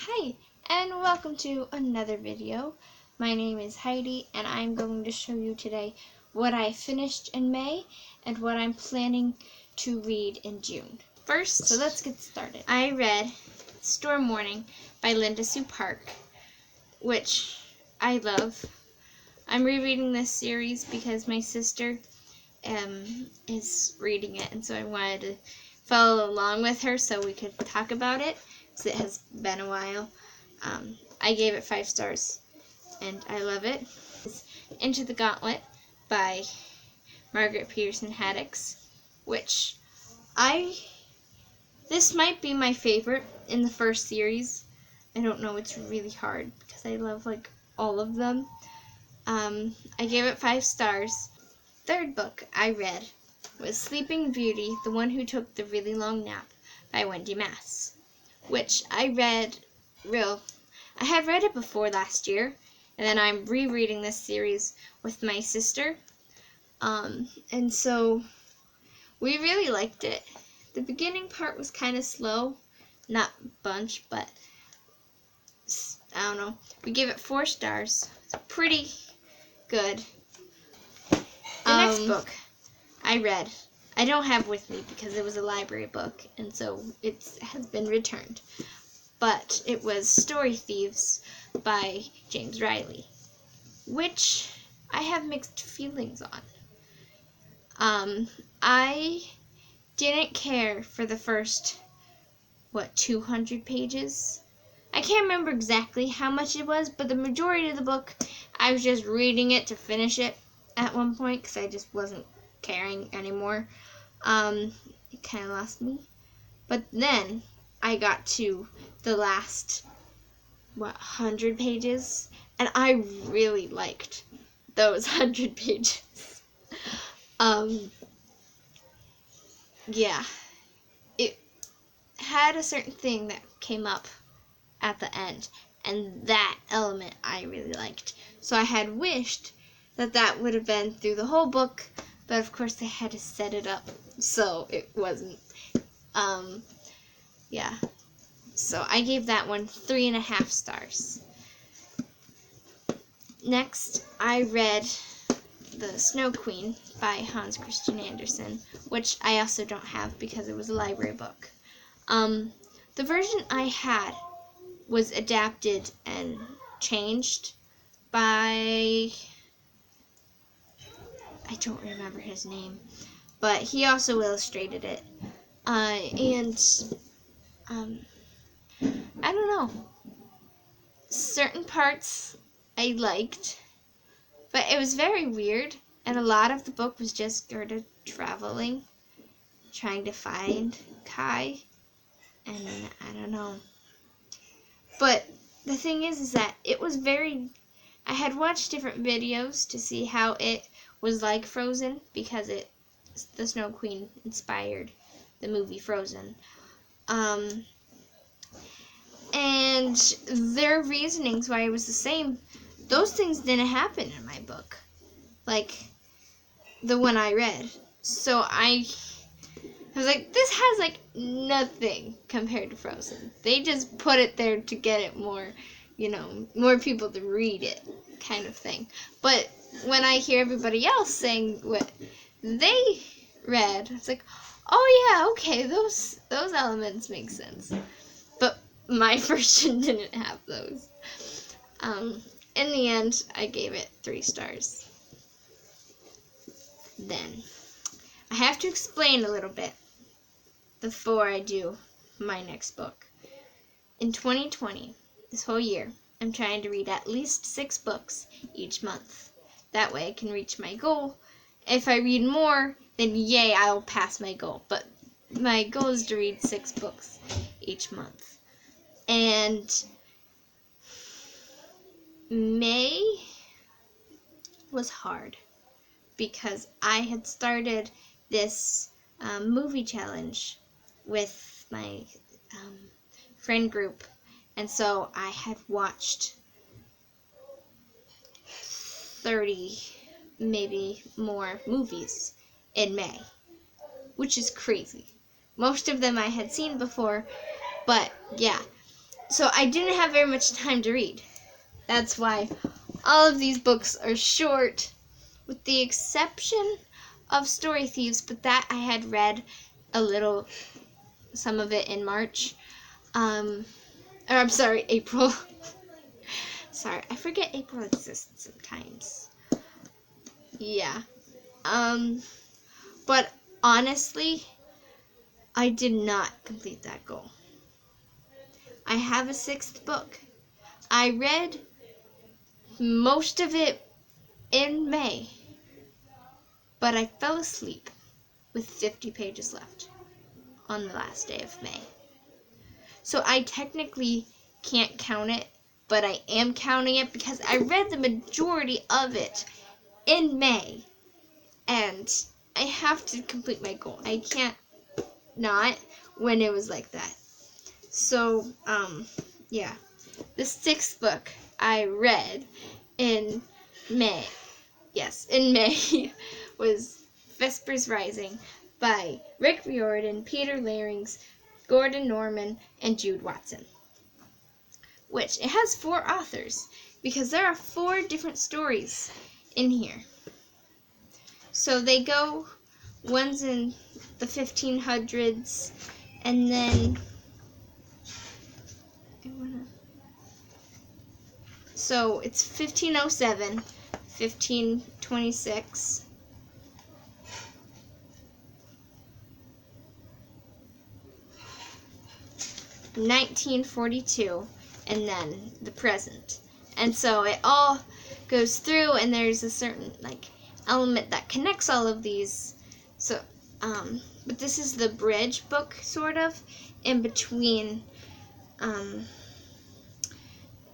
Hi, and welcome to another video. My name is Heidi, and I'm going to show you today what I finished in May and what I'm planning to read in June. First, so let's get started. I read Storm Warning by Linda Sue Park, which I love. I'm rereading this series because my sister is reading it, and so I wanted to follow along with her so we could talk about it, because it has been a while. I gave it 5 stars, and I love it. It's Into the Gauntlet by Margaret Peterson Haddix, which this might be my favorite in the first series. I don't know, it's really hard because I love all of them. I gave it 5 stars. Third book I read was Sleeping Beauty, The One Who Took the Really Long Nap by Wendy Mass, which I had read it before last year, and then I'm rereading this series with my sister, and so we really liked it. The beginning part was kind of slow, not bunch, but I don't know. We gave it 4 stars. It's pretty good. The next book I read, I don't have with me because it was a library book, and so it has been returned. But it was Story Thieves by James Riley, which I have mixed feelings on. I didn't care for the first, 200 pages? I can't remember exactly how much it was, but the majority of the book, I was just reading it to finish it at one point because I just wasn't caring anymore. It kind of lost me. But then I got to the last 100 pages, and I really liked those 100 pages. Yeah, it had a certain thing that came up at the end, and that element I really liked. So I had wished that would have been through the whole book, but of course they had to set it up so it wasn't. Yeah. So I gave that one 3.5 stars. Next, I read The Snow Queen by Hans Christian Andersen, which I also don't have because it was a library book. The version I had was adapted and changed by, I don't remember his name, but he also illustrated it. I don't know. Certain parts I liked, but it was very weird, and a lot of the book was just Gerda traveling, trying to find Kai, and I don't know. But the thing is that it was I had watched different videos to see how it was like Frozen, because the Snow Queen inspired the movie Frozen. And their reasonings why it was the same, those things didn't happen in my book, like the one I read. So I was like, this has nothing compared to Frozen. They just put it there to get it more, more people to read it, kind of thing. But when I hear everybody else saying what they read, it's like, oh yeah, okay, those elements make sense. But my version didn't have those. In the end, I gave it 3 stars. Then, I have to explain a little bit before I do my next book. In 2020, this whole year, I'm trying to read at least 6 books each month. That way I can reach my goal. If I read more, then yay, I'll pass my goal. But my goal is to read 6 books each month. And May was hard because I had started this movie challenge with my friend group, and so I had watched 30, maybe more movies in May, which is crazy. Most of them I had seen before, but yeah. So I didn't have very much time to read. That's why all of these books are short, with the exception of Story Thieves, but that I had read a little, some of it in March. Or I'm sorry, April. Sorry, I forget April exists sometimes. Yeah. But honestly, I did not complete that goal. I have a 6th book. I read most of it in May, but I fell asleep with 50 pages left on the last day of May. So I technically can't count it, but I am counting it because I read the majority of it in May, and I have to complete my goal. I can't not when it was like that. So, yeah. The 6th book I read in May, yes, in May, was Vespers Rising by Rick Riordan, Peter Larings, Gordon Norman, and Jude Watson. Which, it has 4 authors, because there are 4 different stories in here. So they go, one's in the 1500s, and then, so it's 1507, 1526, 1942, and then the present. And so it all goes through, and there's a certain element that connects all of these. So, but this is the bridge book, sort of, in between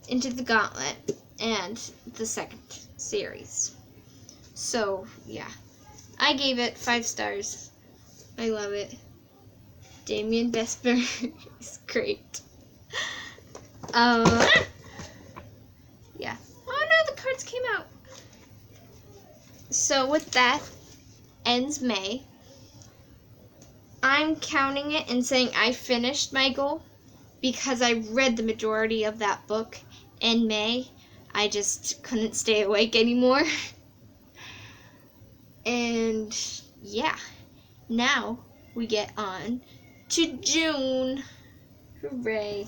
Into the Gauntlet and the 2nd series. So, yeah. I gave it 5 stars. I love it. Damien Vesper is great. Yeah. Oh no, the cards came out. So with that, ends May. I'm counting it and saying I finished my goal because I read the majority of that book in May. I just couldn't stay awake anymore. And yeah, now we get on to June. Hooray.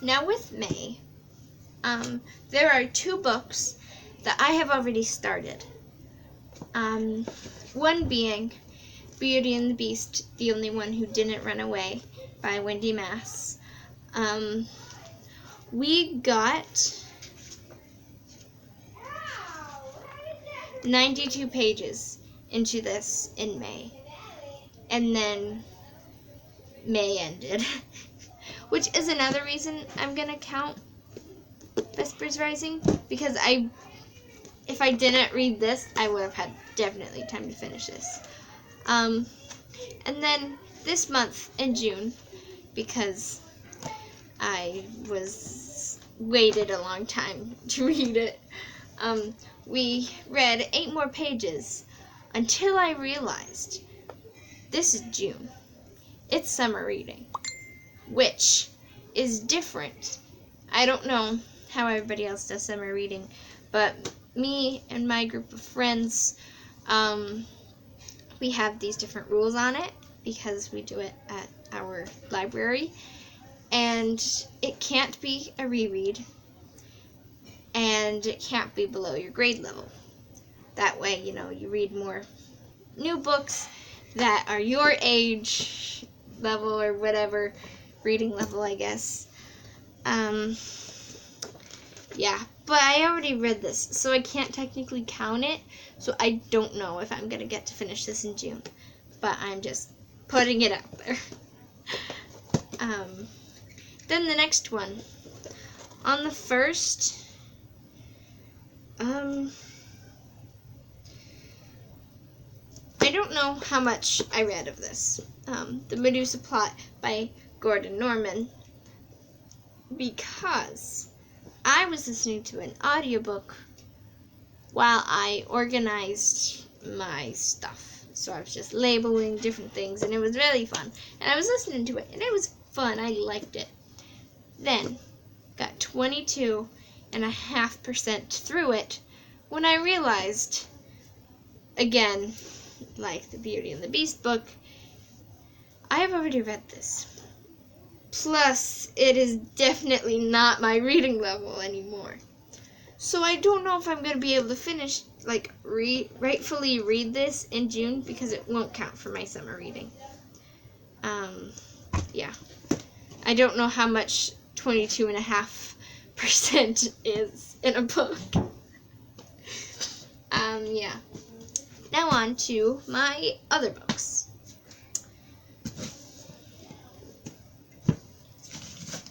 Now with May, there are 2 books that I have already started. One being Beauty and the Beast, The Only One Who Didn't Run Away by Wendy Mass. We got 92 pages into this in May, and then May ended, which is another reason I'm gonna count Vespers Rising, because if I didn't read this, I would have had definitely time to finish this. And then this month in June, because I waited a long time to read it, we read 8 more pages until I realized this is June. It's summer reading, which is different. I don't know how everybody else does summer reading, but me and my group of friends, we have these different rules on it because we do it at our library, and it can't be a reread, and it can't be below your grade level. That way, you read more new books that are your age level or whatever, reading level, I guess. Yeah, but I already read this, so I can't technically count it, so I don't know if I'm going to get to finish this in June, but I'm just putting it out there. Then the next one, on the 1st, I don't know how much I read of this, The Medusa Plot by Gordon Norman, because I was listening to an audiobook while I organized my stuff. So I was just labeling different things, and it was really fun. And I was listening to it, and it was fun. I liked it. Then got 22.5% through it when I realized, again, like the Beauty and the Beast book, I have already read this. Plus, it is definitely not my reading level anymore. So I don't know if I'm going to be able to finish, like, rightfully read this in June because it won't count for my summer reading. Yeah. I don't know how much 22.5% is in a book. Yeah. Now on to my other books.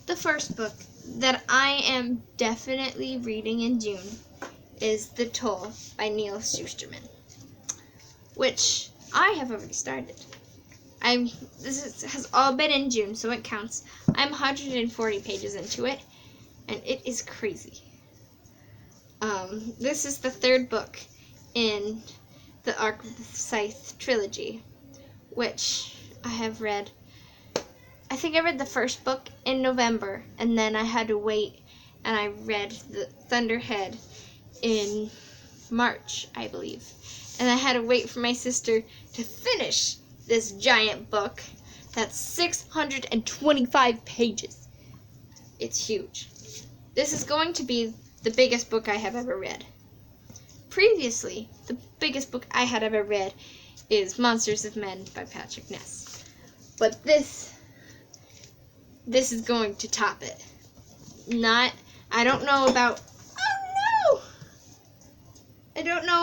The first book that I am definitely reading in June is The Toll by Neil Shusterman, which I have already started. This has all been in June, so it counts. I'm 140 pages into it, and it is crazy. This is the third book in the Arc of the Scythe trilogy, which I have read. I think I read the first book in November, and then I had to wait, and I read the Thunderhead in March, I believe. And I had to wait for my sister to finish this giant book that's 625 pages. It's huge. This is going to be the biggest book I have ever read. Previously, the biggest book I had ever read is Monsters of Men by Patrick Ness. But this is going to top it. I don't know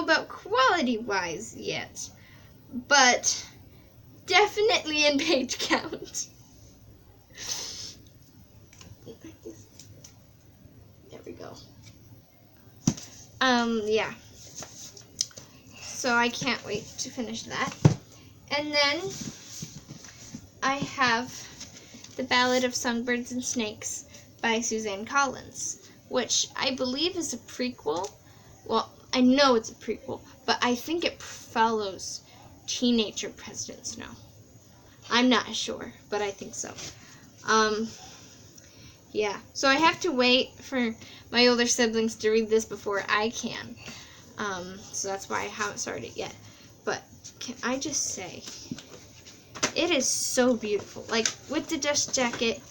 about quality-wise yet, but definitely in page count. There we go. Yeah. So I can't wait to finish that. And then I have The Ballad of Songbirds and Snakes by Suzanne Collins, which I believe is a prequel. Well, I know it's a prequel, but I think it follows Teenager President Snow. I'm not sure, but I think so. Yeah. So I have to wait for my older siblings to read this before I can. So that's why I haven't started yet. But can I just say, it is so beautiful. Like, with the dust jacket,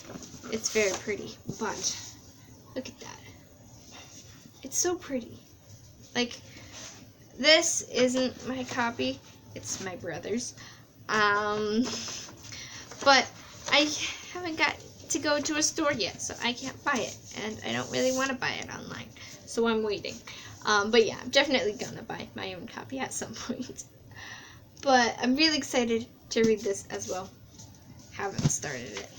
it's very pretty. But look at that. It's so pretty. Like, this isn't my copy. It's my brother's. But I haven't got to go to a store yet, so I can't buy it. And I don't really want to buy it online. So I'm waiting. But yeah, I'm definitely gonna buy my own copy at some point. But I'm really excited to read this as well. Haven't started it.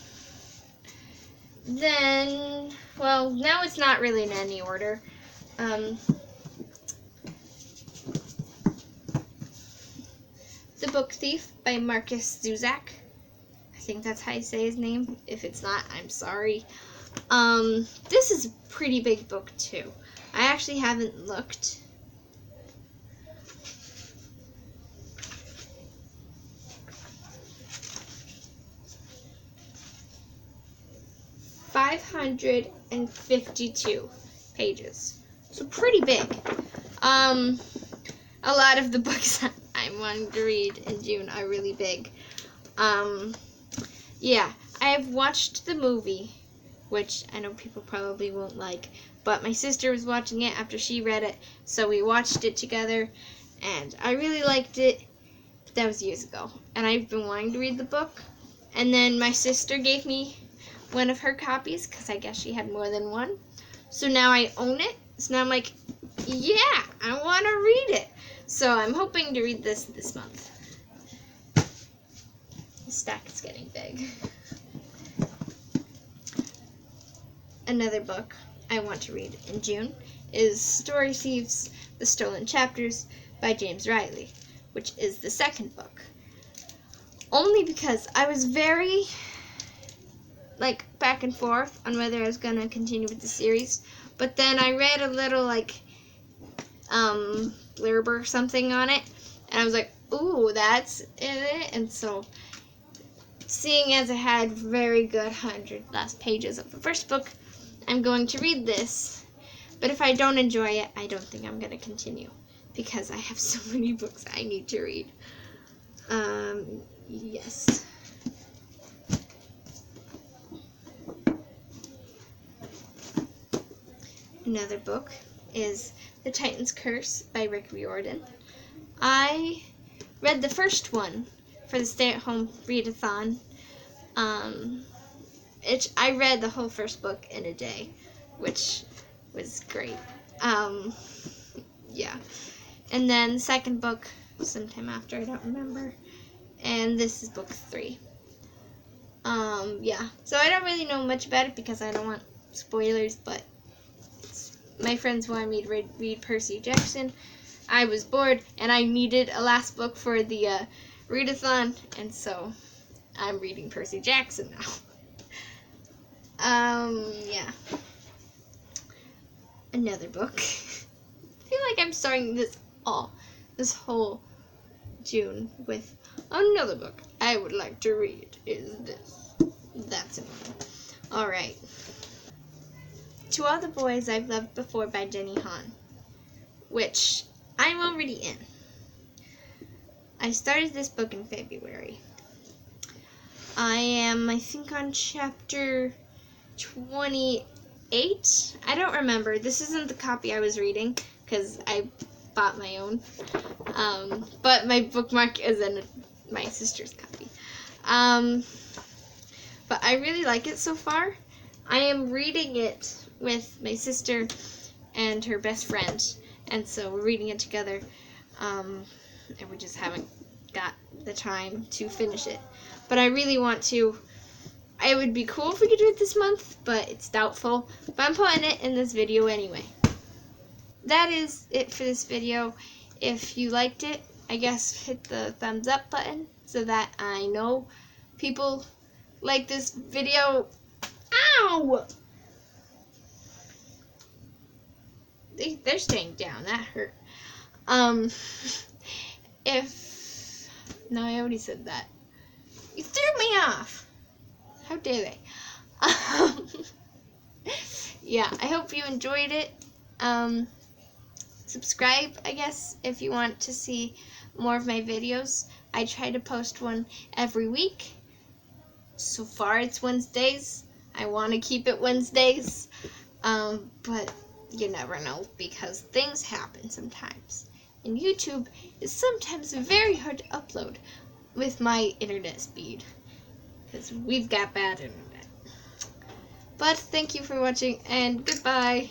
Then, well, now it's not really in any order. The Book Thief by Marcus Zuzak. I think that's how you say his name. If it's not, I'm sorry. This is a pretty big book too. I actually haven't looked. .552 pages. So pretty big. A lot of the books I'm wanting to read in June are really big. Yeah, I have watched the movie, which I know people probably won't like, but my sister was watching it after she read it, so we watched it together, and I really liked it. That was years ago, and I've been wanting to read the book, and then my sister gave me one of her copies, because I guess she had more than one, so now I own it, so now I'm like, yeah, I want to read it, so I'm hoping to read this month. The stack is getting big. Another book I want to read in June is Story Thieves, The Stolen Chapters by James Riley, which is the second book. Only because I was very, back and forth on whether I was going to continue with the series, but then I read a little, blurb or something on it, and I was like, ooh, that's it, and so seeing as I had very good 100 last pages of the first book, I'm going to read this. But if I don't enjoy it, I don't think I'm going to continue, because I have so many books I need to read. Yes. Another book is The Titan's Curse by Rick Riordan. I read the first one for the stay-at-home readathon. I read the whole first book in a day, which was great. Yeah. And then the second book sometime after, I don't remember. And this is book 3. Yeah. So I don't really know much about it because I don't want spoilers, but my friends wanted me to read Percy Jackson. I was bored, and I needed a last book for the readathon, and so I'm reading Percy Jackson now. Yeah. Another book. I feel like I'm starting this whole June with another book I would like to read is this. That's it. Alright. To All the Boys I've Loved Before by Jenny Han, which I'm already in. I started this book in February. I am, I think, on chapter 28. I don't remember. This isn't the copy I was reading because I bought my own. But my bookmark is in my sister's copy. But I really like it so far. I am reading it with my sister and her best friend, and so we're reading it together. And we just haven't got the time to finish it. But I really want to. It would be cool if we could do it this month, but it's doubtful. But I'm putting it in this video anyway. That is it for this video. If you liked it, I guess hit the thumbs up button so that I know people like this video. Ow! They're staying down. That hurt. No, I already said that. You threw me off. How dare they? Yeah, I hope you enjoyed it. Subscribe, I guess, if you want to see more of my videos. I try to post one every week. So far, it's Wednesdays. I want to keep it Wednesdays. But you never know because things happen sometimes. And YouTube is sometimes very hard to upload with my internet speed because we've got bad internet. But thank you for watching and goodbye.